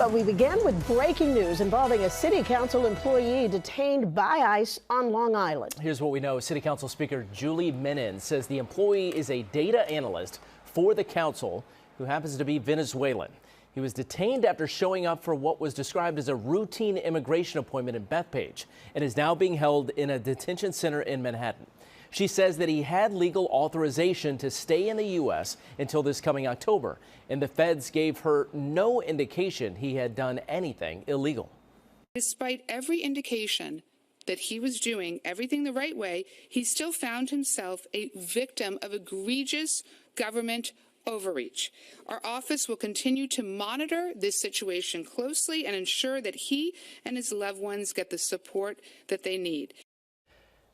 But we began with breaking news involving a city council employee detained by ICE on Long Island. Here's what we know. City Council Speaker Julie Menin says the employee is a data analyst for the council who happens to be Venezuelan. He was detained after showing up for what was described as a routine immigration appointment in Bethpage and is now being held in a detention center in Manhattan. She says that he had legal authorization to stay in the U.S. until this coming October, and the feds gave her no indication he had done anything illegal. Despite every indication that he was doing everything the right way, he still found himself a victim of egregious government overreach. Our office will continue to monitor this situation closely and ensure that he and his loved ones get the support that they need.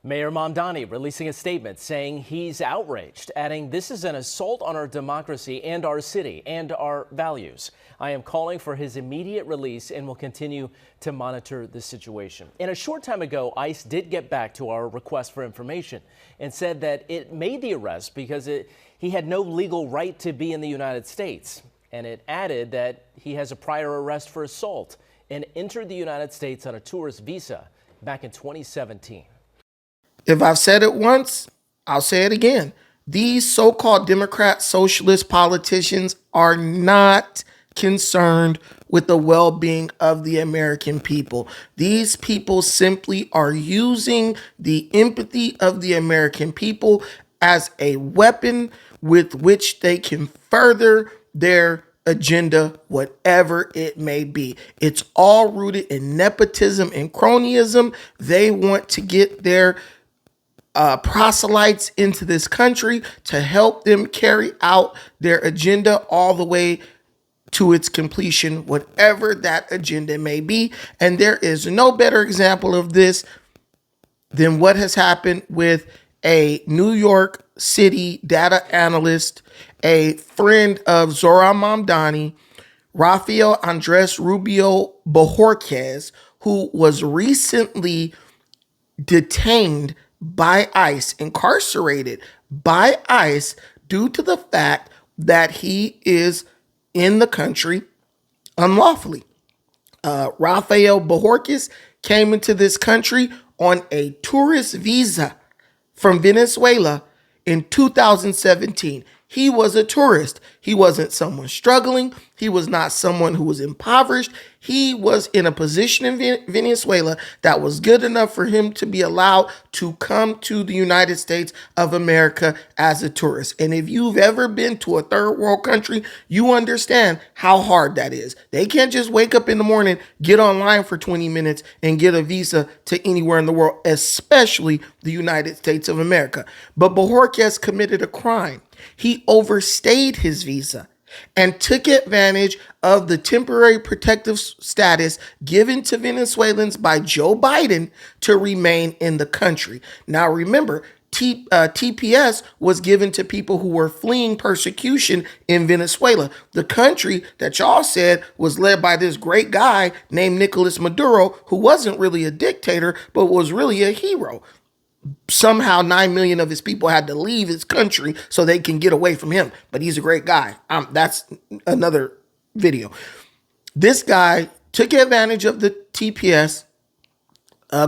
Mayor Mamdani releasing a statement saying he's outraged, adding, "This is an assault on our democracy and our city and our values. I am calling for his immediate release and will continue to monitor the situation." And a short time ago, ICE did get back to our request for information and said that it made the arrest because he had no legal right to be in the United States. And it added that he has a prior arrest for assault and entered the United States on a tourist visa back in 2017. If I've said it once, I'll say it again. These so-called Democrat socialist politicians are not concerned with the well-being of the American people. These people simply are using the empathy of the American people as a weapon with which they can further their agenda, whatever it may be. It's all rooted in nepotism and cronyism. They want to get their proselytes into this country to help them carry out their agenda all the way to its completion, whatever that agenda may be. And there is no better example of this than what has happened with a New York City data analyst, a friend of Zohran Mamdani, Rafael Andres Rubio Bojorquez, who was recently detained by ICE, incarcerated by ICE due to the fact that he is in the country unlawfully. Rafael Bojorquez came into this country on a tourist visa from Venezuela in 2017. He was a tourist. He wasn't someone struggling. He was not someone who was impoverished. He was in a position in Venezuela that was good enough for him to be allowed to come to the United States of America as a tourist. And if you've ever been to a third world country, you understand how hard that is. They can't just wake up in the morning, get online for 20 minutes and get a visa to anywhere in the world, especially the United States of America. But Bojorquez committed a crime. He overstayed his visa and took advantage of the temporary protective status given to Venezuelans by Joe Biden to remain in the country. Now, remember, TPS was given to people who were fleeing persecution in Venezuela, the country that y'all said was led by this great guy named Nicolas Maduro, who wasn't really a dictator, but was really a hero. Somehow 9 million of his people had to leave his country so they can get away from him. But he's a great guy. That's another video. This guy took advantage of the TPS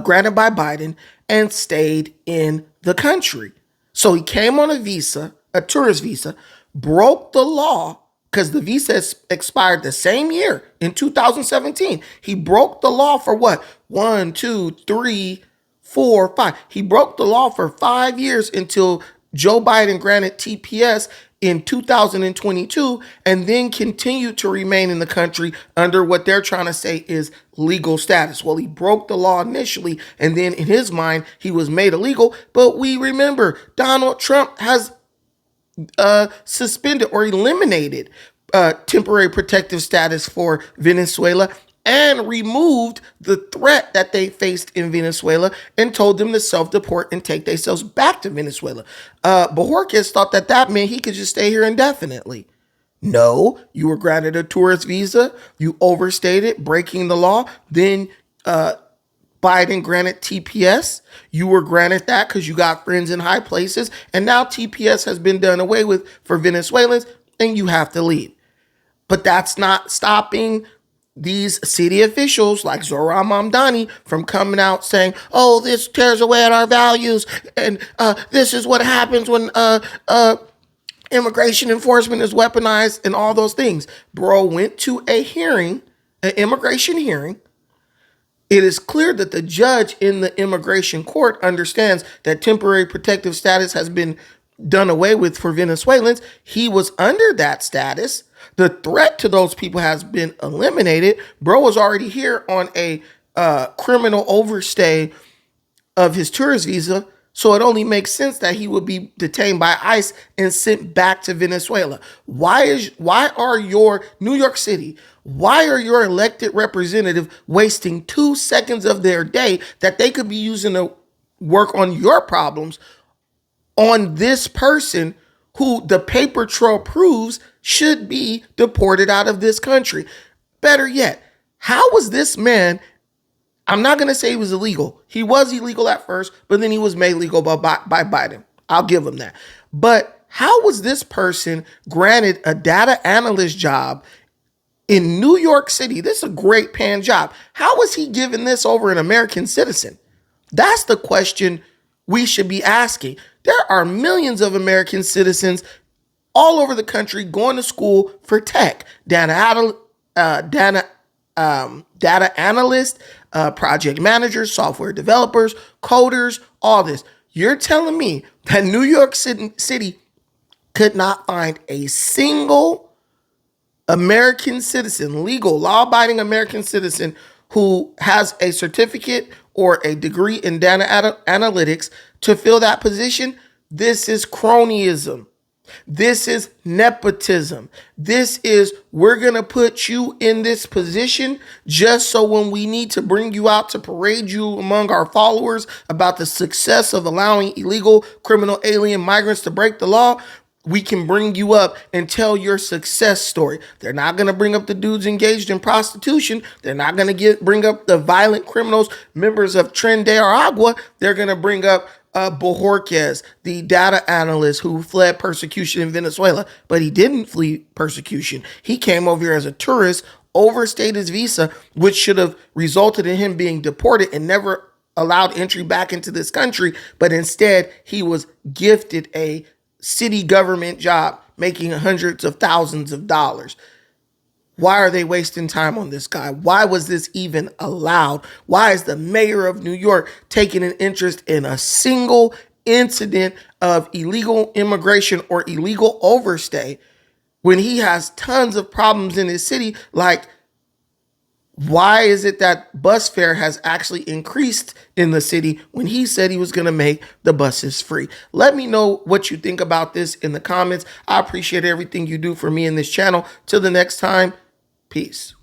granted by Biden and stayed in the country. So he came on a visa, a tourist visa, broke the law because the visa expired the same year in 2017. He broke the law for what? 1, 2, 3, 4, 5. He broke the law for 5 years until Joe Biden granted TPS in 2022 and then continued to remain in the country under what they're trying to say is legal status. Well, he broke the law initially, and then in his mind, he was made illegal. But we remember Donald Trump has suspended or eliminated temporary protective status for Venezuela and removed the threat that they faced in Venezuela and told them to self-deport and take themselves back to Venezuela. Bojorquez thought that meant he could just stay here indefinitely. No, you were granted a tourist visa, you overstayed it, breaking the law, then Biden granted TPS. You were granted that because you got friends in high places, and now TPS has been done away with for Venezuelans, and you have to leave. But that's not stopping these city officials like Zohran Mamdani from coming out saying, oh, this tears away at our values, and this is what happens when immigration enforcement is weaponized and all those things. Bro went to a hearing, an immigration hearing. It is clear that the judge in the immigration court understands that temporary protective status has been done away with for Venezuelans. He was under that status. The threat to those people has been eliminated. Bro was already here on a criminal overstay of his tourist visa. So it only makes sense that he would be detained by ICE and sent back to Venezuela. Why are your New York City, why are your elected representative wasting 2 seconds of their day that they could be using to work on your problems on this person who the paper trail proves should be deported out of this country? Better yet, how was this man, I'm not going to say he was illegal. He was illegal at first, but then he was made legal by Biden. I'll give him that. But how was this person granted a data analyst job in New York City? This is a great paying job. How was he given this over an American citizen? That's the question we should be asking. There are millions of American citizens all over the country going to school for tech, data analysts, project managers, software developers, coders, all this. You're telling me that New York City could not find a single American citizen, legal, law-abiding American citizen who has a certificate or a degree in data analytics to fill that position? This is cronyism. This is nepotism. This is, we're going to put you in this position just so when we need to bring you out to parade you among our followers about the success of allowing illegal criminal alien migrants to break the law, we can bring you up and tell your success story. They're not going to bring up the dudes engaged in prostitution. They're not going to bring up the violent criminals, members of Tren de Aragua. They're going to bring up Bojorquez, the data analyst who fled persecution in Venezuela, but he didn't flee persecution. He came over here as a tourist, overstayed his visa, which should have resulted in him being deported and never allowed entry back into this country. But instead, he was gifted a city government job, making hundreds of thousands of dollars. Why are they wasting time on this guy? Why was this even allowed? Why is the mayor of New York taking an interest in a single incident of illegal immigration or illegal overstay when he has tons of problems in his city? Like, why is it that bus fare has actually increased in the city when he said he was going to make the buses free? Let me know what you think about this in the comments. I appreciate everything you do for me in this channel. Till the next time, peace.